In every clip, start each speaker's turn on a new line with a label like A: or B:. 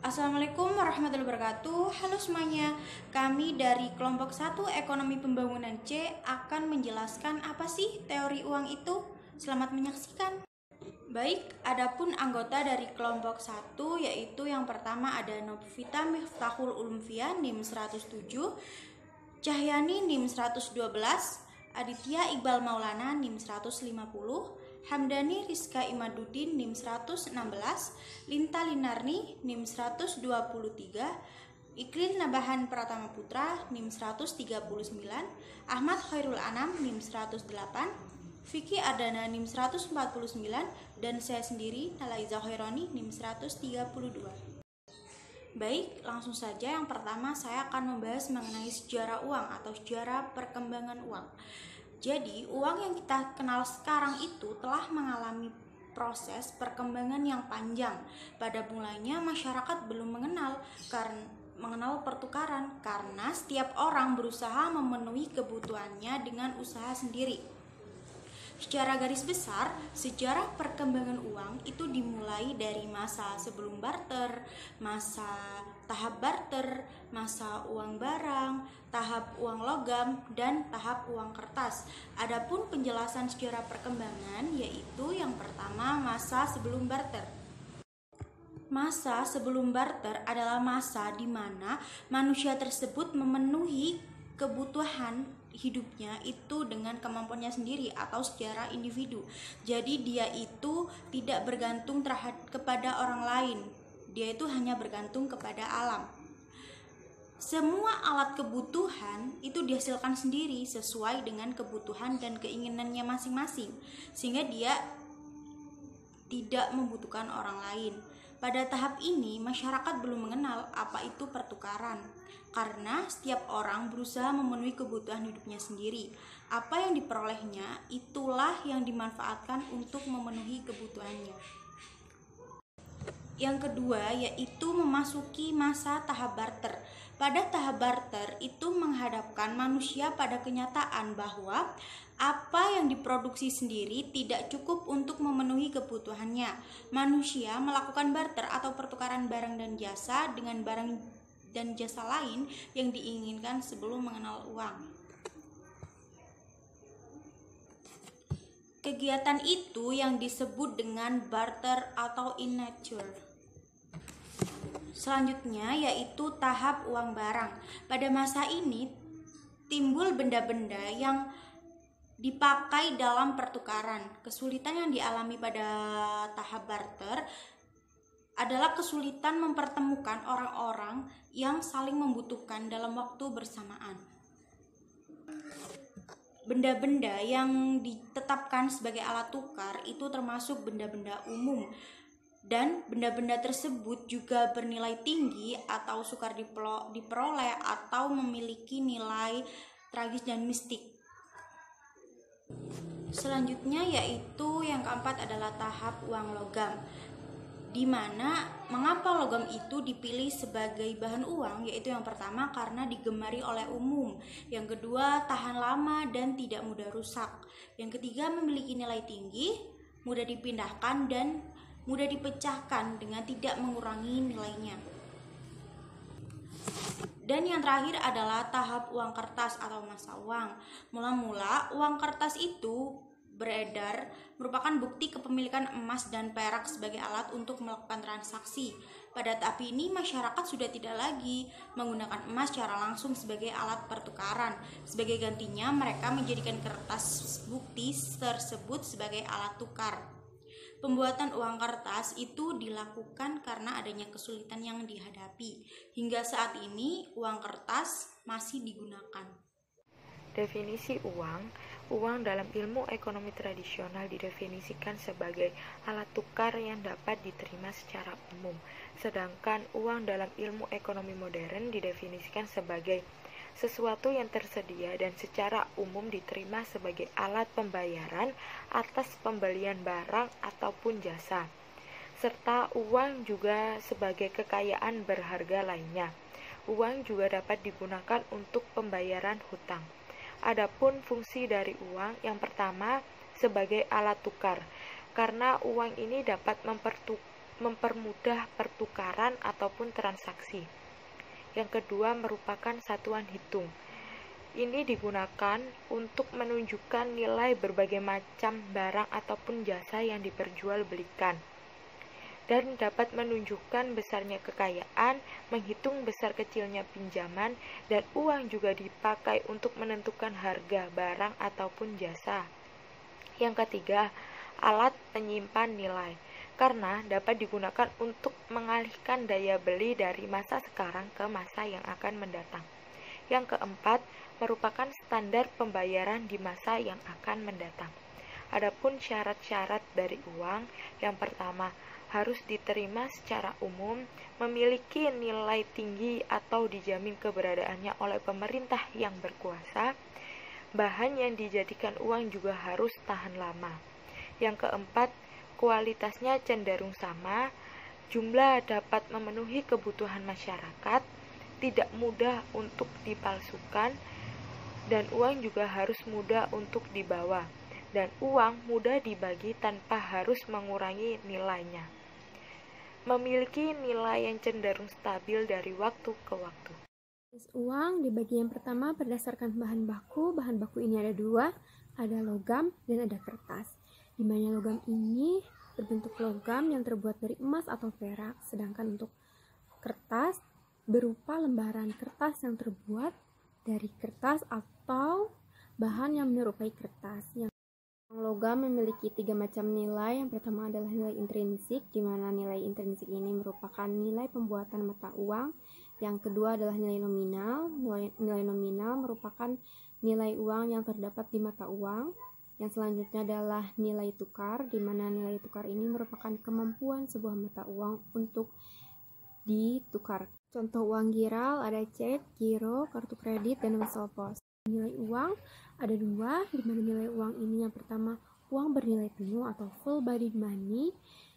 A: Assalamualaikum warahmatullahi wabarakatuh. Halo semuanya, kami dari kelompok 1 Ekonomi Pembangunan C akan menjelaskan apa sih teori uang itu. Selamat menyaksikan. Baik, adapun anggota dari kelompok 1 yaitu yang pertama ada Novita Miftahul Ulumvia NIM 107, Cahyani NIM 112, Aditya Iqbal Maulana NIM 150, Hamdani Rizka Imaduddin NIM 116, Linta Linarni NIM 123, Iklil Nabahan Pratama Putra NIM 139, Ahmad Khairul Anam NIM 108, Vicky Ardana NIM 149, dan saya sendiri Nalaiza Khaironi NIM 132. Baik, langsung saja. Yang pertama saya akan membahas mengenai sejarah uang atau sejarah perkembangan uang. Jadi, uang yang kita kenal sekarang itu telah mengalami proses perkembangan yang panjang. Pada mulanya masyarakat belum mengenal pertukaran karena setiap orang berusaha memenuhi kebutuhannya dengan usaha sendiri. Secara garis besar, sejarah perkembangan uang itu dimulai dari masa sebelum barter, masa tahap barter, masa uang barang, tahap uang logam, dan tahap uang kertas. Adapun penjelasan sejarah perkembangan yaitu yang pertama masa sebelum barter. Masa sebelum barter adalah masa di mana manusia tersebut memenuhi kebutuhan hidupnya itu dengan kemampuannya sendiri atau secara individu. Jadi dia itu tidak bergantung kepada orang lain. Dia itu hanya bergantung kepada alam. Semua alat kebutuhan itu dihasilkan sendiri sesuai dengan kebutuhan dan keinginannya masing-masing, sehingga dia tidak membutuhkan orang lain. Pada tahap ini, masyarakat belum mengenal apa itu pertukaran, karena setiap orang berusaha memenuhi kebutuhan hidupnya sendiri. Apa yang diperolehnya, itulah yang dimanfaatkan untuk memenuhi kebutuhannya. Yang kedua, yaitu memasuki masa tahap barter. Pada tahap barter itu menghadapkan manusia pada kenyataan bahwa apa yang diproduksi sendiri tidak cukup untuk memenuhi kebutuhannya. Manusia melakukan barter atau pertukaran barang dan jasa dengan barang dan jasa lain yang diinginkan sebelum mengenal uang. Kegiatan itu yang disebut dengan barter atau in nature. Selanjutnya yaitu tahap uang barang. Pada masa ini timbul benda-benda yang dipakai dalam pertukaran. Kesulitan yang dialami pada tahap barter adalah kesulitan mempertemukan orang-orang yang saling membutuhkan dalam waktu bersamaan. Benda-benda yang ditetapkan sebagai alat tukar itu termasuk benda-benda umum, dan benda-benda tersebut juga bernilai tinggi atau sukar diperoleh atau memiliki nilai tragis dan mistik. Selanjutnya yaitu yang keempat adalah tahap uang logam, di mana mengapa logam itu dipilih sebagai bahan uang, yaitu yang pertama karena digemari oleh umum, yang kedua tahan lama dan tidak mudah rusak, yang ketiga memiliki nilai tinggi, mudah dipindahkan dan mudah dipecahkan dengan tidak mengurangi nilainya. Dan yang terakhir adalah tahap uang kertas atau masa uang. Mula-mula uang kertas itu beredar merupakan bukti kepemilikan emas dan perak sebagai alat untuk melakukan transaksi. Pada tahap ini masyarakat sudah tidak lagi menggunakan emas secara langsung sebagai alat pertukaran. Sebagai gantinya mereka menjadikan kertas bukti tersebut sebagai alat tukar. Pembuatan uang kertas itu dilakukan karena adanya kesulitan yang dihadapi. Hingga saat ini, uang kertas masih digunakan.
B: Definisi uang. Uang dalam ilmu ekonomi tradisional didefinisikan sebagai alat tukar yang dapat diterima secara umum. Sedangkan uang dalam ilmu ekonomi modern didefinisikan sebagai sesuatu yang tersedia dan secara umum diterima sebagai alat pembayaran atas pembelian barang ataupun jasa, serta uang juga sebagai kekayaan berharga lainnya. Uang juga dapat digunakan untuk pembayaran hutang. Adapun fungsi dari uang, yang pertama sebagai alat tukar, karena uang ini dapat mempermudah pertukaran ataupun transaksi. Yang kedua merupakan satuan hitung. Ini digunakan untuk menunjukkan nilai berbagai macam barang ataupun jasa yang diperjualbelikan, dan dapat menunjukkan besarnya kekayaan, menghitung besar kecilnya pinjaman, dan uang juga dipakai untuk menentukan harga barang ataupun jasa. Yang ketiga, alat penyimpan nilai, karena dapat digunakan untuk mengalihkan daya beli dari masa sekarang ke masa yang akan mendatang. Yang keempat, merupakan standar pembayaran di masa yang akan mendatang. Adapun syarat-syarat dari uang, yang pertama, harus diterima secara umum, memiliki nilai tinggi atau dijamin keberadaannya oleh pemerintah yang berkuasa. Bahan yang dijadikan uang juga harus tahan lama. Yang keempat, kualitasnya cenderung sama, jumlah dapat memenuhi kebutuhan masyarakat, tidak mudah untuk dipalsukan, dan uang juga harus mudah untuk dibawa, dan uang mudah dibagi tanpa harus mengurangi nilainya. Memiliki nilai yang cenderung stabil dari waktu ke waktu.
C: Uang dibagi yang pertama berdasarkan bahan baku. Bahan baku ini ada dua, ada logam dan ada kertas. Di mana logam ini berbentuk logam yang terbuat dari emas atau perak, sedangkan untuk kertas berupa lembaran kertas yang terbuat dari kertas atau bahan yang menyerupai kertas. Yang logam memiliki 3 macam nilai. Yang pertama adalah nilai intrinsik, di mana nilai intrinsik ini merupakan nilai pembuatan mata uang. Yang kedua adalah nilai nominal. Nilai nominal merupakan nilai uang yang terdapat di mata uang. Yang selanjutnya adalah nilai tukar, di mana nilai tukar ini merupakan kemampuan sebuah mata uang untuk ditukar. Contoh uang giral ada cek, giro, kartu kredit, dan wesel pos. Nilai uang ada dua, di mana nilai uang ini yang pertama uang bernilai penuh atau full body money,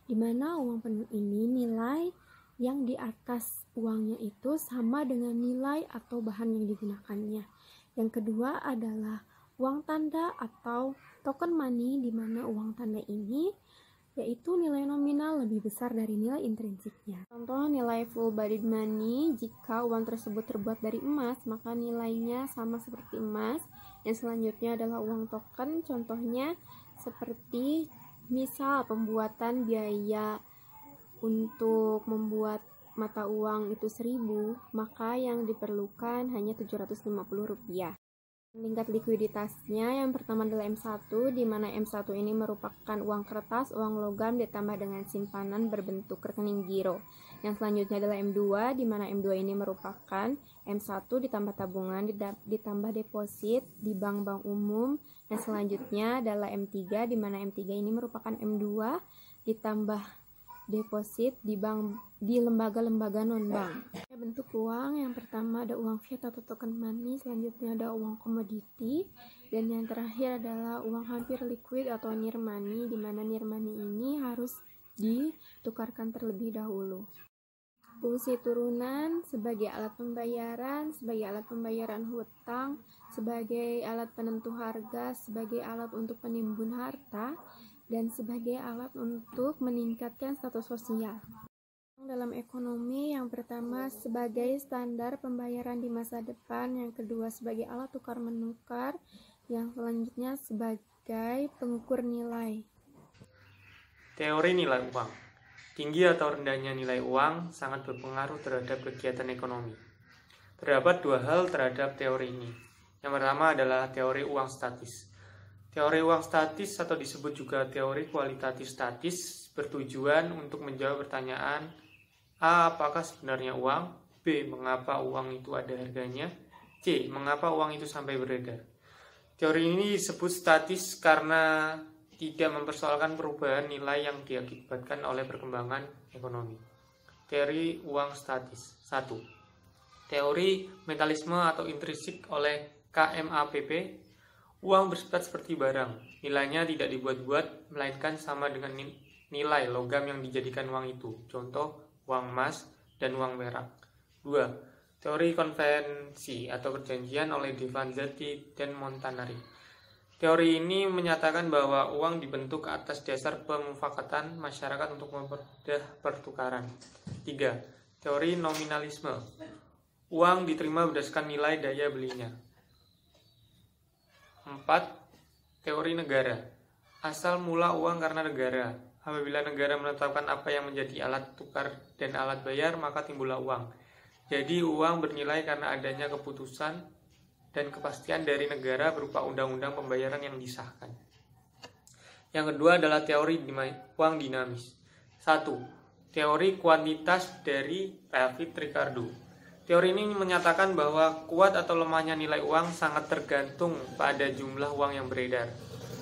C: di mana uang penuh ini nilai yang di atas uangnya itu sama dengan nilai atau bahan yang digunakannya. Yang kedua adalah uang tanda atau token money, di mana uang tanda ini yaitu nilai nominal lebih besar dari nilai intrinsiknya. Contoh nilai full bodied money, jika uang tersebut terbuat dari emas, maka nilainya sama seperti emas. Yang selanjutnya adalah uang token, contohnya seperti misal pembuatan biaya untuk membuat mata uang itu 1000, maka yang diperlukan hanya Rp750. Tingkat likuiditasnya yang pertama adalah M1, di mana M1 ini merupakan uang kertas, uang logam ditambah dengan simpanan berbentuk rekening giro. Yang selanjutnya adalah M2, di mana M2 ini merupakan M1 ditambah tabungan ditambah deposit di bank-bank umum. Yang selanjutnya adalah M3, di mana M3 ini merupakan M2 ditambah deposit di lembaga-lembaga non-bank. Bentuk uang yang pertama ada uang fiat atau token money, selanjutnya ada uang komoditi, dan yang terakhir adalah uang hampir liquid atau near money, di mana near money ini harus ditukarkan terlebih dahulu. Fungsi turunan sebagai alat pembayaran hutang, sebagai alat penentu harga, sebagai alat untuk penimbun harta, dan sebagai alat untuk meningkatkan status sosial. Dalam ekonomi, yang pertama sebagai standar pembayaran di masa depan, yang kedua sebagai alat tukar menukar, yang selanjutnya sebagai pengukur nilai.
D: Teori nilai uang. Tinggi atau rendahnya nilai uang sangat berpengaruh terhadap kegiatan ekonomi. Terdapat dua hal terhadap teori ini. Yang pertama adalah teori uang statis. Teori uang statis atau disebut juga teori kualitatif statis bertujuan untuk menjawab pertanyaan A. Apakah sebenarnya uang? B. Mengapa uang itu ada harganya? C. Mengapa uang itu sampai beredar? Teori ini disebut statis karena tidak mempersoalkan perubahan nilai yang diakibatkan oleh perkembangan ekonomi. Teori uang statis. 1. Teori mentalisme atau intrinsik oleh KMAPP. Uang bersifat seperti barang. Nilainya tidak dibuat-buat, melainkan sama dengan nilai logam yang dijadikan uang itu. Contoh, uang emas dan uang perak. 2. Teori konvensi atau perjanjian oleh De Vanzetti dan Montanari. Teori ini menyatakan bahwa uang dibentuk atas dasar pemufakatan masyarakat untuk mempermudah pertukaran. 3. Teori nominalisme. Uang diterima berdasarkan nilai daya belinya. 4. Teori negara. Asal mula uang karena negara. Apabila negara menetapkan apa yang menjadi alat tukar dan alat bayar, maka timbullah uang. Jadi uang bernilai karena adanya keputusan dan kepastian dari negara berupa undang-undang pembayaran yang disahkan. Yang kedua adalah teori uang dinamis. 1. Teori kuantitas dari David Ricardo. Teori ini menyatakan bahwa kuat atau lemahnya nilai uang sangat tergantung pada jumlah uang yang beredar.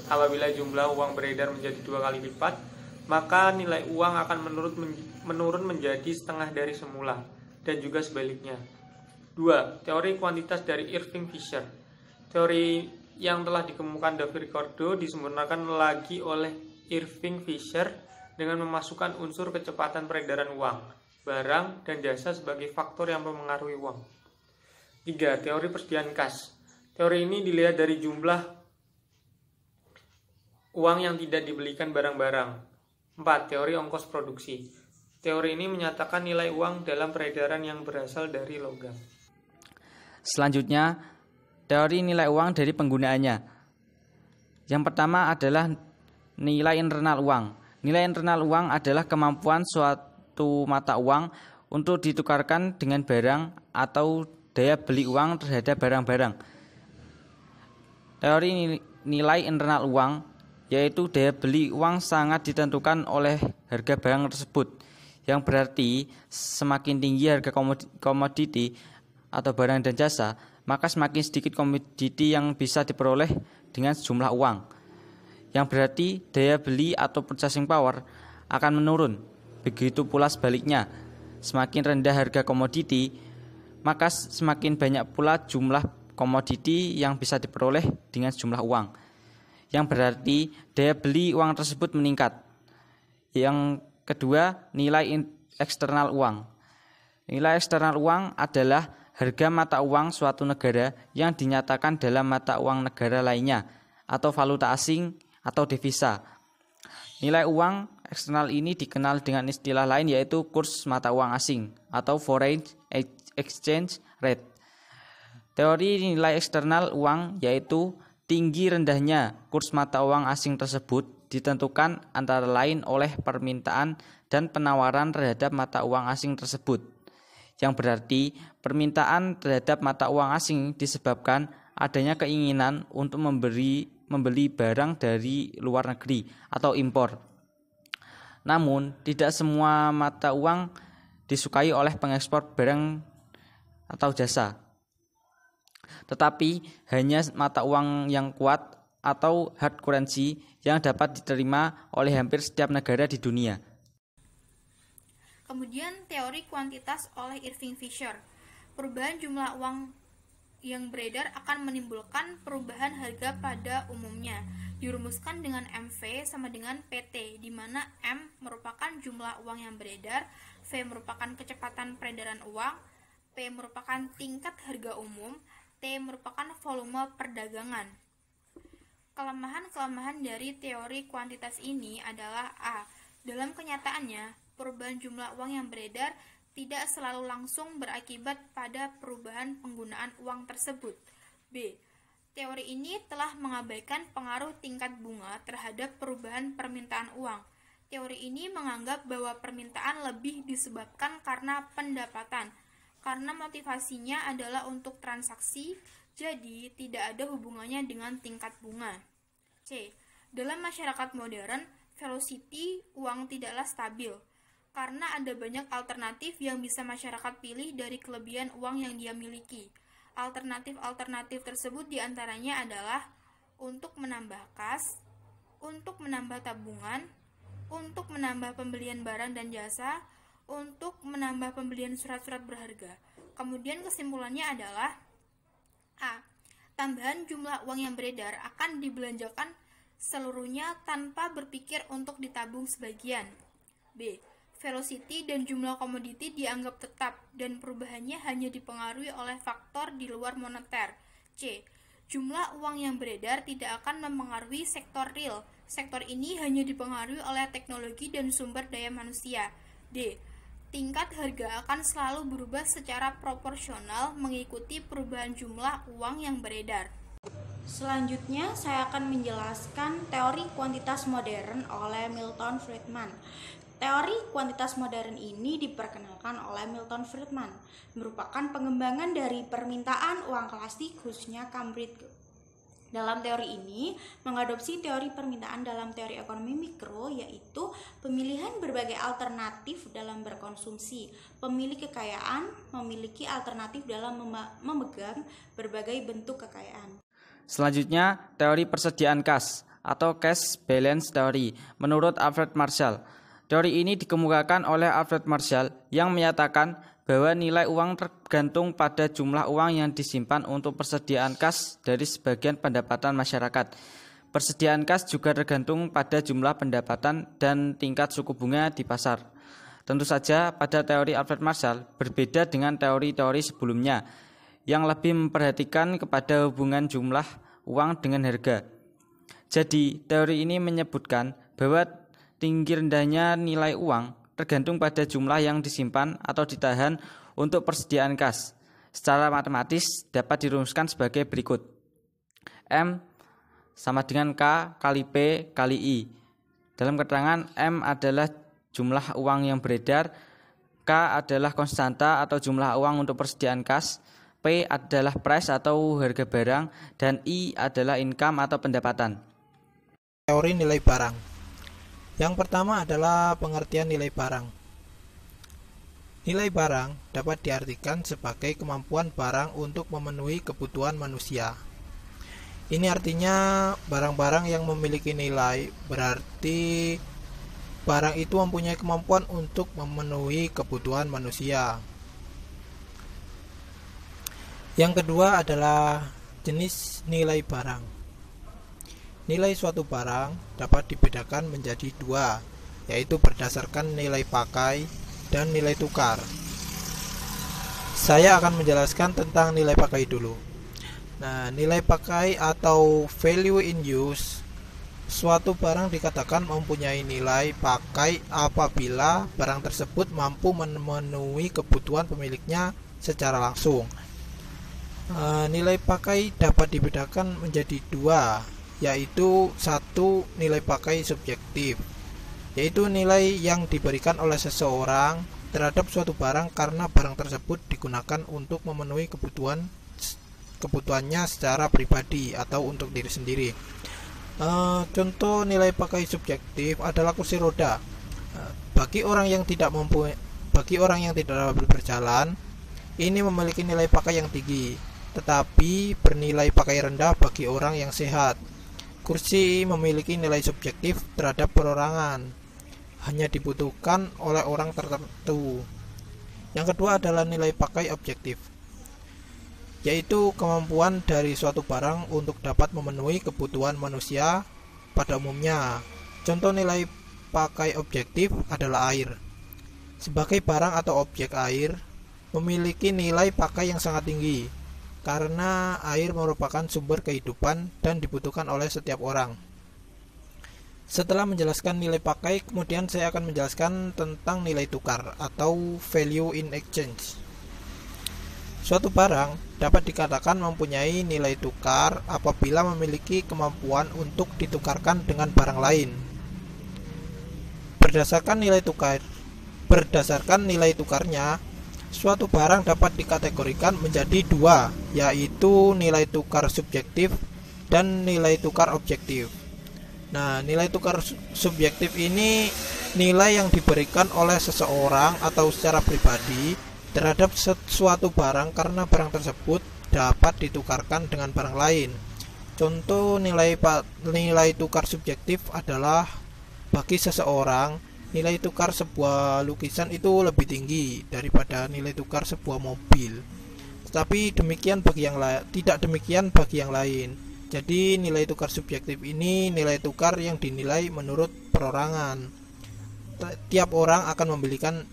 D: Apabila jumlah uang beredar menjadi 2 kali lipat, maka nilai uang akan menurun menjadi setengah dari semula, dan juga sebaliknya. 2. Teori kuantitas dari Irving Fisher. Teori yang telah dikemukakan David Ricardo disempurnakan lagi oleh Irving Fisher dengan memasukkan unsur kecepatan peredaran uang, barang, dan jasa sebagai faktor yang mempengaruhi uang. 3. Teori persediaan kas. Teori ini dilihat dari jumlah uang yang tidak dibelikan barang-barang. 4. Teori ongkos produksi. Teori ini menyatakan nilai uang dalam peredaran yang berasal dari logam.
E: Selanjutnya, teori nilai uang dari penggunaannya. Yang pertama adalah nilai internal uang. Nilai internal uang adalah kemampuan suatu mata uang untuk ditukarkan dengan barang atau daya beli uang terhadap barang-barang. Teori nilai internal uang yaitu daya beli uang sangat ditentukan oleh harga barang tersebut, yang berarti semakin tinggi harga komoditi atau barang dan jasa, maka semakin sedikit komoditi yang bisa diperoleh dengan sejumlah uang, yang berarti daya beli atau purchasing power akan menurun. Begitu pula sebaliknya, semakin rendah harga komoditi, maka semakin banyak pula jumlah komoditi yang bisa diperoleh dengan sejumlah uang, yang berarti daya beli uang tersebut meningkat. Yang kedua, nilai eksternal uang. Nilai eksternal uang adalah harga mata uang suatu negara yang dinyatakan dalam mata uang negara lainnya atau valuta asing atau devisa. Nilai uang eksternal ini dikenal dengan istilah lain yaitu kurs mata uang asing atau foreign exchange rate. Teori nilai eksternal uang yaitu tinggi rendahnya kurs mata uang asing tersebut ditentukan antara lain oleh permintaan dan penawaran terhadap mata uang asing tersebut, yang berarti permintaan terhadap mata uang asing disebabkan adanya keinginan untuk membeli barang dari luar negeri atau impor. Namun, tidak semua mata uang disukai oleh pengekspor barang atau jasa. Tetapi hanya mata uang yang kuat atau hard currency yang dapat diterima oleh hampir setiap negara di dunia.
A: Kemudian teori kuantitas oleh Irving Fisher. Perubahan jumlah uang yang beredar akan menimbulkan perubahan harga pada umumnya. Dirumuskan dengan MV sama dengan PT, di mana M merupakan jumlah uang yang beredar, V merupakan kecepatan peredaran uang, P merupakan tingkat harga umum, T merupakan volume perdagangan. Kelemahan-kelemahan dari teori kuantitas ini adalah A. Dalam kenyataannya, perubahan jumlah uang yang beredar tidak selalu langsung berakibat pada perubahan penggunaan uang tersebut. B. Teori ini telah mengabaikan pengaruh tingkat bunga terhadap perubahan permintaan uang. Teori ini menganggap bahwa permintaan lebih disebabkan karena pendapatan, karena motivasinya adalah untuk transaksi, jadi tidak ada hubungannya dengan tingkat bunga. C. Dalam masyarakat modern, velocity uang tidaklah stabil, karena ada banyak alternatif yang bisa masyarakat pilih dari kelebihan uang yang dia miliki. Alternatif-alternatif tersebut diantaranya adalah untuk menambah kas, untuk menambah tabungan, untuk menambah pembelian barang dan jasa, untuk menambah pembelian surat-surat berharga. Kemudian kesimpulannya adalah A. Tambahan jumlah uang yang beredar akan dibelanjakan seluruhnya tanpa berpikir untuk ditabung sebagian. B. Velocity dan jumlah komoditi dianggap tetap dan perubahannya hanya dipengaruhi oleh faktor di luar moneter. C.
F: Jumlah uang yang beredar tidak akan mempengaruhi sektor real. Sektor ini hanya dipengaruhi oleh teknologi dan sumber daya manusia. D. Tingkat harga akan selalu berubah secara proporsional mengikuti perubahan jumlah uang yang beredar.
A: Selanjutnya, saya akan menjelaskan teori kuantitas modern oleh Milton Friedman. Teori kuantitas modern ini diperkenalkan oleh Milton Friedman, merupakan pengembangan dari permintaan uang klasik khususnya Cambridge. Dalam teori ini, mengadopsi teori permintaan dalam teori ekonomi mikro, yaitu pemilihan berbagai alternatif dalam berkonsumsi. Pemilik kekayaan memiliki alternatif dalam memegang berbagai bentuk kekayaan.
E: Selanjutnya, teori persediaan kas atau cash balance theory menurut Alfred Marshall. Teori ini dikemukakan oleh Alfred Marshall yang menyatakan bahwa nilai uang tergantung pada jumlah uang yang disimpan untuk persediaan kas dari sebagian pendapatan masyarakat. Persediaan kas juga tergantung pada jumlah pendapatan dan tingkat suku bunga di pasar. Tentu saja pada teori Alfred Marshall berbeda dengan teori-teori sebelumnya yang lebih memperhatikan kepada hubungan jumlah uang dengan harga. Jadi, teori ini menyebutkan bahwa tinggi rendahnya nilai uang tergantung pada jumlah yang disimpan atau ditahan untuk persediaan kas. Secara matematis dapat dirumuskan sebagai berikut. M sama dengan K kali P kali I. Dalam keterangan, M adalah jumlah uang yang beredar, K adalah konstanta atau jumlah uang untuk persediaan kas, P adalah price atau harga barang, dan I adalah income atau pendapatan.
G: Teori nilai barang. Yang pertama adalah pengertian nilai barang. Nilai barang dapat diartikan sebagai kemampuan barang untuk memenuhi kebutuhan manusia. Ini artinya barang-barang yang memiliki nilai berarti barang itu mempunyai kemampuan untuk memenuhi kebutuhan manusia. Yang kedua adalah jenis nilai barang. Nilai suatu barang dapat dibedakan menjadi dua, yaitu berdasarkan nilai pakai dan nilai tukar. Saya akan menjelaskan tentang nilai pakai dulu. Nah, nilai pakai atau value in use, suatu barang dikatakan mempunyai nilai pakai apabila barang tersebut mampu memenuhi kebutuhan pemiliknya secara langsung. Nilai pakai dapat dibedakan menjadi dua, yaitu satu, nilai pakai subjektif, yaitu nilai yang diberikan oleh seseorang terhadap suatu barang karena barang tersebut digunakan untuk memenuhi kebutuhannya secara pribadi atau untuk diri sendiri. Contoh nilai pakai subjektif adalah kursi roda. Bagi orang yang tidak dapat berjalan, ini memiliki nilai pakai yang tinggi, tetapi bernilai pakai rendah bagi orang yang sehat. Kursi memiliki nilai subjektif terhadap perorangan, hanya dibutuhkan oleh orang tertentu. Yang kedua adalah nilai pakai objektif, yaitu kemampuan dari suatu barang untuk dapat memenuhi kebutuhan manusia pada umumnya. Contoh nilai pakai objektif adalah air. Sebagai barang atau objek, air memiliki nilai pakai yang sangat tinggi karena air merupakan sumber kehidupan dan dibutuhkan oleh setiap orang. Setelah menjelaskan nilai pakai, kemudian saya akan menjelaskan tentang nilai tukar atau value in exchange. Suatu barang dapat dikatakan mempunyai nilai tukar apabila memiliki kemampuan untuk ditukarkan dengan barang lain. Berdasarkan nilai tukarnya, suatu barang dapat dikategorikan menjadi dua, yaitu nilai tukar subjektif dan nilai tukar objektif. Nah, nilai tukar subjektif ini nilai yang diberikan oleh seseorang atau secara pribadi terhadap suatu barang karena barang tersebut dapat ditukarkan dengan barang lain. Contoh nilai tukar subjektif adalah bagi seseorang, nilai tukar sebuah lukisan itu lebih tinggi daripada nilai tukar sebuah mobil. Tetapi tidak demikian bagi yang lain. Jadi nilai tukar subjektif ini nilai tukar yang dinilai menurut perorangan. Tiap orang akan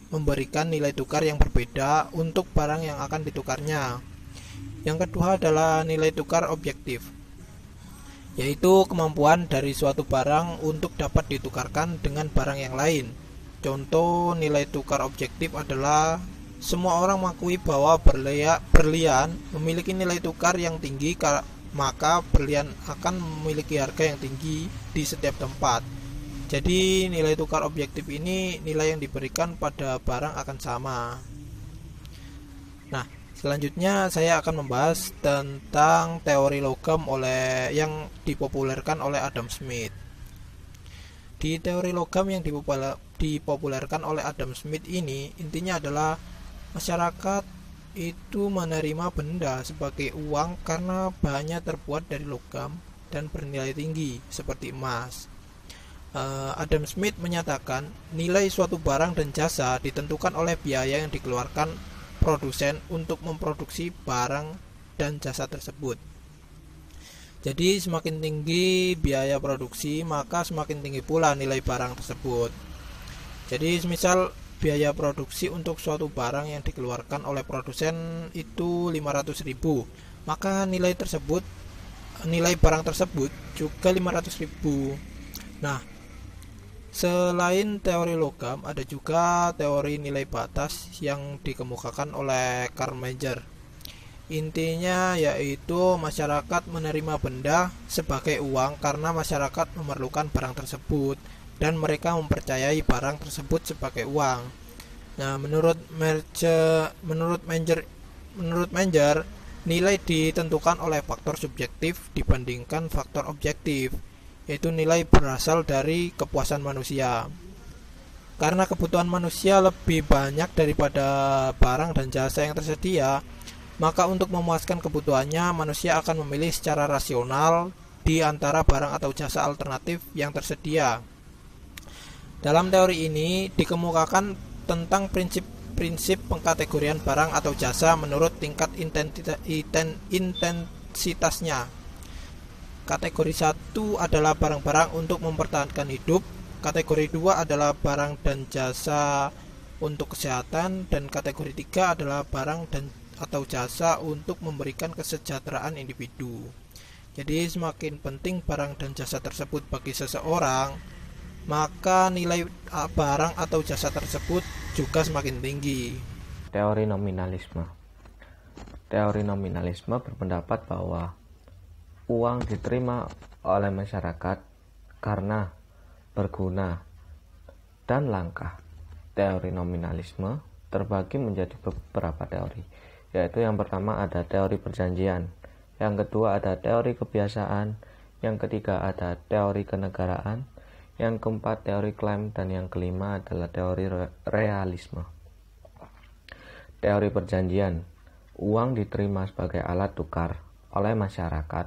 G: memberikan nilai tukar yang berbeda untuk barang yang akan ditukarnya. Yang kedua adalah nilai tukar objektif, yaitu kemampuan dari suatu barang untuk dapat ditukarkan dengan barang yang lain. Contoh nilai tukar objektif adalah semua orang mengakui bahwa berlian memiliki nilai tukar yang tinggi, maka berlian akan memiliki harga yang tinggi di setiap tempat. Jadi nilai tukar objektif ini nilai yang diberikan pada barang akan sama. Nah, selanjutnya saya akan membahas tentang teori logam yang dipopulerkan oleh Adam Smith. Di teori logam yang dipopulerkan oleh Adam Smith ini, intinya adalah masyarakat itu menerima benda sebagai uang karena bahannya terbuat dari logam dan bernilai tinggi seperti emas. Adam Smith menyatakan nilai suatu barang dan jasa ditentukan oleh biaya yang dikeluarkan produsen untuk memproduksi barang dan jasa tersebut. Jadi semakin tinggi biaya produksi, maka semakin tinggi pula nilai barang tersebut. Jadi misal biaya produksi untuk suatu barang yang dikeluarkan oleh produsen itu 500.000, maka nilai barang tersebut juga 500.000. Nah, selain teori logam, ada juga teori nilai batas yang dikemukakan oleh Carl Menger. Intinya yaitu masyarakat menerima benda sebagai uang karena masyarakat memerlukan barang tersebut dan mereka mempercayai barang tersebut sebagai uang. Nah, menurut Menger, nilai ditentukan oleh faktor subjektif dibandingkan faktor objektif, yaitu nilai berasal dari kepuasan manusia. Karena kebutuhan manusia lebih banyak daripada barang dan jasa yang tersedia, maka untuk memuaskan kebutuhannya, manusia akan memilih secara rasional di antara barang atau jasa alternatif yang tersedia. Dalam teori ini dikemukakan tentang prinsip pengkategorian barang atau jasa menurut tingkat intensitasnya. Kategori 1 adalah barang-barang untuk mempertahankan hidup, kategori 2 adalah barang dan jasa untuk kesehatan, dan kategori 3 adalah barang dan atau jasa untuk memberikan kesejahteraan individu. Jadi semakin penting barang dan jasa tersebut bagi seseorang, maka nilai barang atau jasa tersebut juga semakin tinggi.
H: Teori nominalisme. Teori nominalisme berpendapat bahwa uang diterima oleh masyarakat karena berguna dan langka. Teori nominalisme terbagi menjadi beberapa teori, yaitu yang pertama ada teori perjanjian, yang kedua ada teori kebiasaan, yang ketiga ada teori kenegaraan, yang keempat teori klaim, dan yang kelima adalah teori realisme. Teori perjanjian, uang diterima sebagai alat tukar oleh masyarakat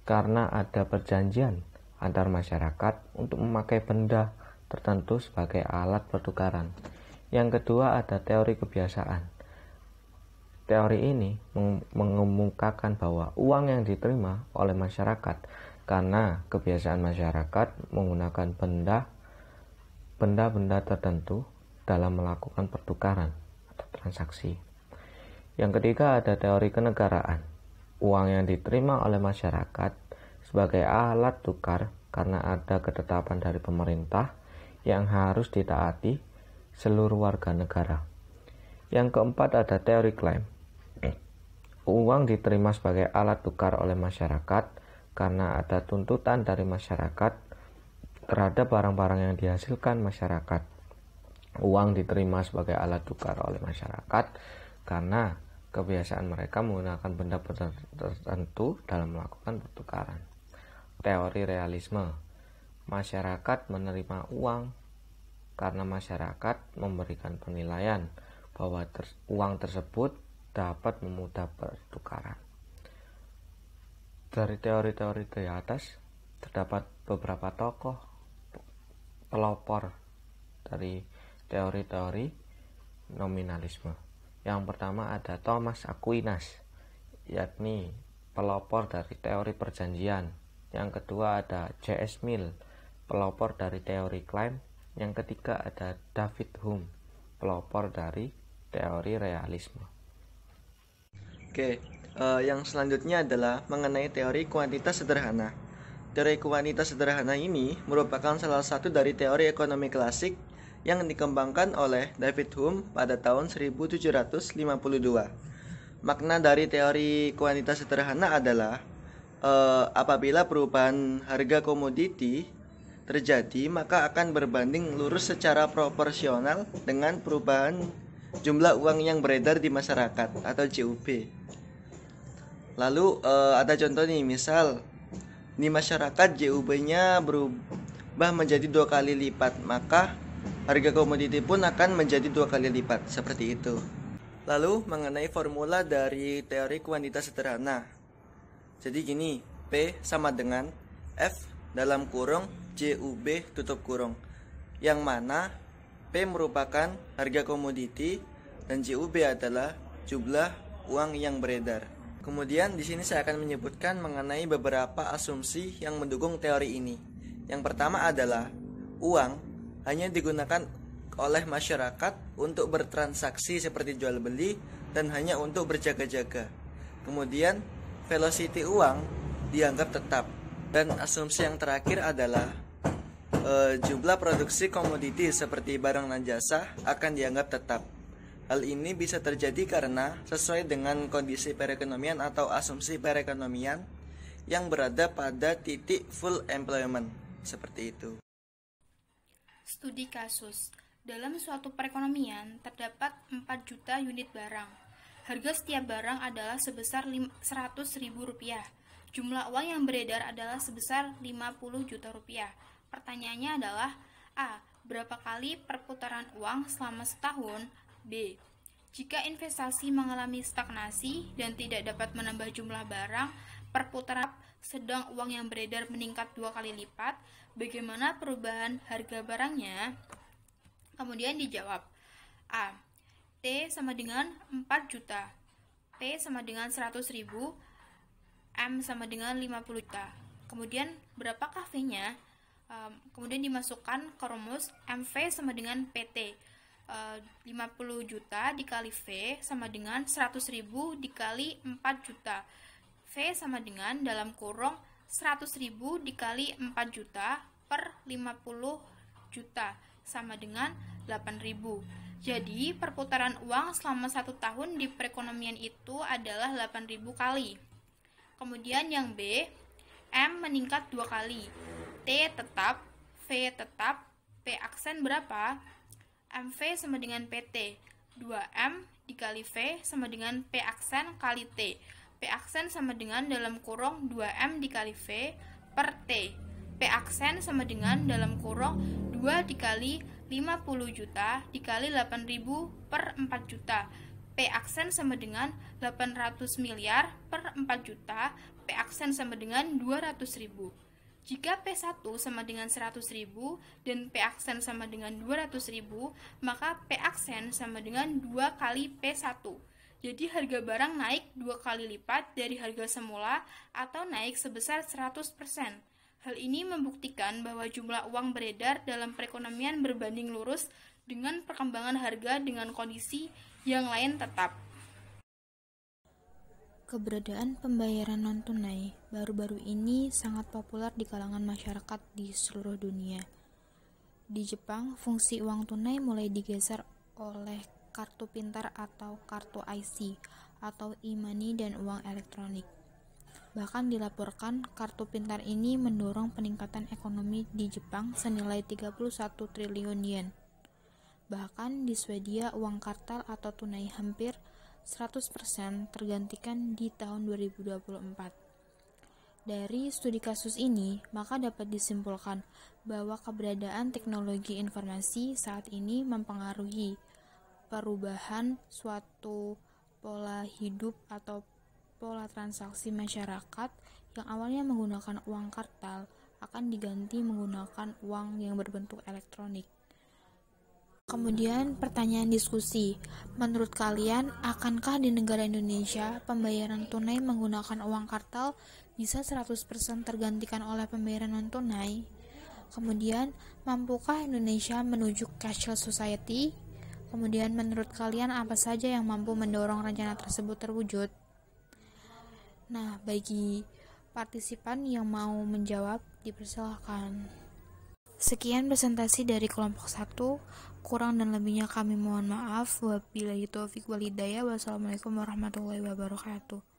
H: karena ada perjanjian antar masyarakat untuk memakai benda tertentu sebagai alat pertukaran. Yang kedua ada teori kebiasaan. Teori ini mengemukakan bahwa uang yang diterima oleh masyarakat karena kebiasaan masyarakat menggunakan benda-benda tertentu dalam melakukan pertukaran atau transaksi. Yang ketiga ada teori kenegaraan. Uang yang diterima oleh masyarakat sebagai alat tukar karena ada ketetapan dari pemerintah yang harus ditaati seluruh warga negara. Yang keempat ada teori klaim. Uang diterima sebagai alat tukar oleh masyarakat karena ada tuntutan dari masyarakat terhadap barang-barang yang dihasilkan masyarakat. Uang diterima sebagai alat tukar oleh masyarakat karena kebiasaan mereka menggunakan benda tertentu dalam melakukan pertukaran. Teori realisme. Masyarakat menerima uang karena masyarakat memberikan penilaian bahwa uang tersebut dapat memudah pertukaran. Dari teori-teori di atas terdapat beberapa tokoh pelopor dari teori-teori nominalisme. Yang pertama ada Thomas Aquinas, yakni pelopor dari teori perjanjian. Yang kedua ada J.S. Mill, pelopor dari teori klaim. Yang ketiga ada David Hume, pelopor dari teori realisme.
I: Oke, Yang selanjutnya adalah mengenai teori kuantitas sederhana. Teori kuantitas sederhana ini merupakan salah satu dari teori ekonomi klasik yang dikembangkan oleh David Hume pada tahun 1752. Makna dari teori kuantitas sederhana adalah apabila perubahan harga komoditi terjadi, maka akan berbanding lurus secara proporsional dengan perubahan jumlah uang yang beredar di masyarakat atau JUB. Lalu ada contoh nih, misal di masyarakat JUB-nya berubah menjadi 2 kali lipat, maka harga komoditi pun akan menjadi 2 kali lipat, seperti itu. Lalu mengenai formula dari teori kuantitas sederhana. Jadi gini, P sama dengan F dalam kurung JUB tutup kurung, yang mana P merupakan harga komoditi dan JUB adalah jumlah uang yang beredar. Kemudian di sini saya akan menyebutkan mengenai beberapa asumsi yang mendukung teori ini. Yang pertama adalah uang hanya digunakan oleh masyarakat untuk bertransaksi seperti jual beli dan hanya untuk berjaga-jaga. Kemudian velocity uang dianggap tetap. Dan asumsi yang terakhir adalah jumlah produksi komoditi seperti barang dan jasa akan dianggap tetap. Hal ini bisa terjadi karena sesuai dengan kondisi perekonomian atau asumsi perekonomian yang berada pada titik full employment. Seperti itu.
F: Studi kasus. Dalam suatu perekonomian terdapat 4 juta unit barang. Harga setiap barang adalah sebesar Rp100.000. Jumlah uang yang beredar adalah sebesar Rp50 juta. Pertanyaannya adalah A. Berapa kali perputaran uang selama setahun? B. Jika investasi mengalami stagnasi dan tidak dapat menambah jumlah barang, perputaran sedang uang yang beredar meningkat 2 kali lipat, bagaimana perubahan harga barangnya? Kemudian dijawab A. T sama dengan 4 juta, P sama dengan 100.000, M sama dengan 50 juta. Kemudian berapakah V-nya? Kemudian dimasukkan ke rumus MV sama dengan PT. 50 juta dikali V sama dengan 100.000 dikali 4 juta. V sama dengan dalam kurung 100.000 dikali 4 juta per 50 juta sama dengan 8.000. Jadi perputaran uang selama 1 tahun di perekonomian itu adalah 8.000 kali. Kemudian yang B, M meningkat 2 kali, T tetap, V tetap, P aksen berapa? MV sama dengan PT, 2M dikali V sama dengan P aksen kali T. P aksen sama dengan dalam kurung 2M dikali V per T. P aksen sama dengan dalam kurung 2 dikali 50 juta dikali 8.000 per 4 juta. P aksen sama dengan 800 miliar per 4 juta, P aksen sama dengan 200.000. Jika P1 sama dengan 100.000 dan P aksen sama dengan 200.000, maka P aksen sama dengan 2 kali P1. Jadi harga barang naik 2 kali lipat dari harga semula atau naik sebesar 100%. Hal ini membuktikan bahwa jumlah uang beredar dalam perekonomian berbanding lurus dengan perkembangan harga dengan kondisi yang lain tetap.
J: Keberadaan pembayaran non-tunai baru-baru ini sangat populer di kalangan masyarakat di seluruh dunia. Di Jepang, fungsi uang tunai mulai digeser oleh kartu pintar atau kartu IC atau e-money dan uang elektronik. Bahkan dilaporkan kartu pintar ini mendorong peningkatan ekonomi di Jepang senilai 31 triliun yen. Bahkan di Swedia uang kartal atau tunai hampir 100% tergantikan di tahun 2024. Dari studi kasus ini, maka dapat disimpulkan bahwa keberadaan teknologi informasi saat ini mempengaruhi perubahan suatu pola hidup atau pola transaksi masyarakat yang awalnya menggunakan uang kartal akan diganti menggunakan uang yang berbentuk elektronik. Kemudian pertanyaan diskusi, menurut kalian akankah di negara Indonesia pembayaran tunai menggunakan uang kartal bisa 100% tergantikan oleh pembayaran non-tunai? Kemudian, mampukah Indonesia menuju cashless society? Kemudian menurut kalian apa saja yang mampu mendorong rencana tersebut terwujud? Nah, bagi partisipan yang mau menjawab, dipersilakan. Sekian presentasi dari kelompok 1. Kurang dan lebihnya kami mohon maaf. Wabillahi taufiq walhidayah. Wassalamualaikum warahmatullahi wabarakatuh.